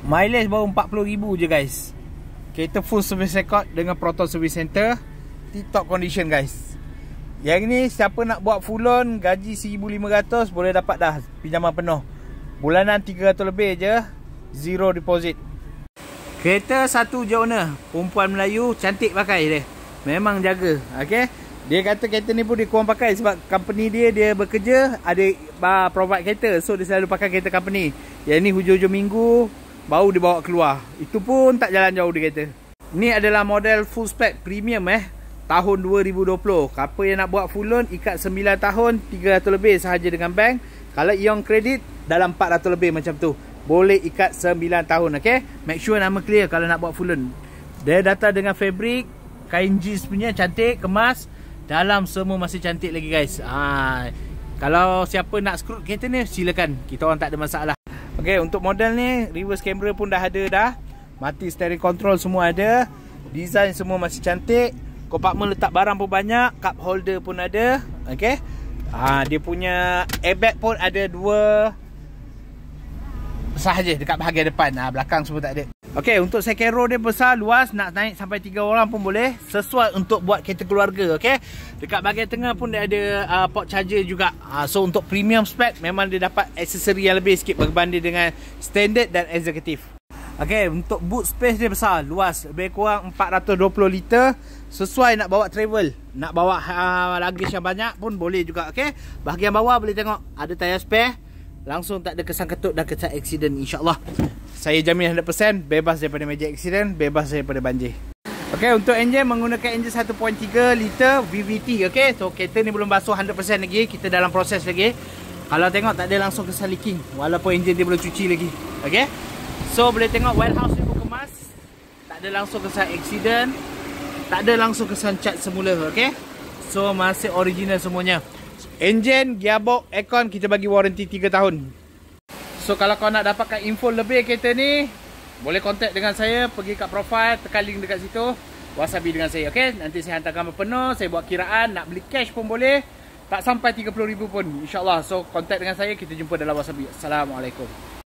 Mileage baru 40,000 je guys. Kereta full service record dengan Proton Service Center. Tip-top condition guys. Yang ni siapa nak buat full loan, gaji 1,500 boleh dapat dah pinjaman penuh. Bulanan 300 lebih je, zero deposit. Kereta satu je owner, perempuan Melayu, cantik pakai dia. Memang jaga, okey. Dia kata kereta ni pun dia kurang pakai sebab company dia bekerja ada provide kereta. So dia selalu pakai kereta company. Yang ni hujung-hujung minggu baru dia bawa keluar. Itu pun tak jalan jauh dia kata. Ni adalah model full spec premium tahun 2020. Siapa yang nak buat full loan, ikat 9 tahun 300 lebih sahaja dengan bank. Kalau ion kredit dalam 400 lebih macam tu. Boleh ikat 9 tahun, okey. Make sure nama clear kalau nak buat full loan. Dia datang dengan fabric, kain jeans punya cantik, kemas. Dalam semua masih cantik lagi guys. Kalau siapa nak screw kereta ni silakan. Kita orang tak ada masalah. Okey, untuk model ni reverse camera pun dah ada dah. Mati steering control semua ada. Design semua masih cantik. Compartment letak barang pun banyak, cup holder pun ada. Okey. Dia punya airbag pun ada 2 sahaja dekat bahagian depan. Belakang semua tak ada. Okey, untuk second row dia besar, luas, nak naik sampai 3 orang pun boleh. Sesuai untuk buat kereta keluarga, okey. Dekat bahagian tengah pun dia ada port charger juga. So untuk premium spec memang dia dapat aksesori yang lebih sikit berbanding dengan standard dan executive. Okey, untuk boot space dia besar, luas, lebih kurang 420 liter. Sesuai nak bawa travel, nak bawa luggage yang banyak pun boleh juga, okey. Bahagian bawah boleh tengok ada tayar spare. Langsung tak ada kesan ketut dan kesan accident, insyaAllah. Saya jamin 100% bebas daripada major accident, bebas daripada banjir. Okey, untuk enjin menggunakan enjin 1.3 liter VVT, okey. So kereta ni belum basuh 100% lagi, kita dalam proses lagi. Kalau tengok tak ada langsung kesan leaking, walaupun enjin dia belum cuci lagi, okey. So boleh tengok warehouse ni pun kemas. Tak ada langsung kesan accident, tak ada langsung kesan cat semula, okey. So masih original semuanya. Enjin, gearbox, aircon kita bagi warranty 3 tahun. So kalau kau nak dapatkan info lebih kereta ni, boleh contact dengan saya, pergi kat profile, tekan link dekat situ, wasabi dengan saya, okey. Nanti saya hantar gambar penuh, saya buat kiraan, nak beli cash pun boleh. Tak sampai 30,000 pun, insyaAllah. So contact dengan saya, kita jumpa dalam wasabi. Assalamualaikum.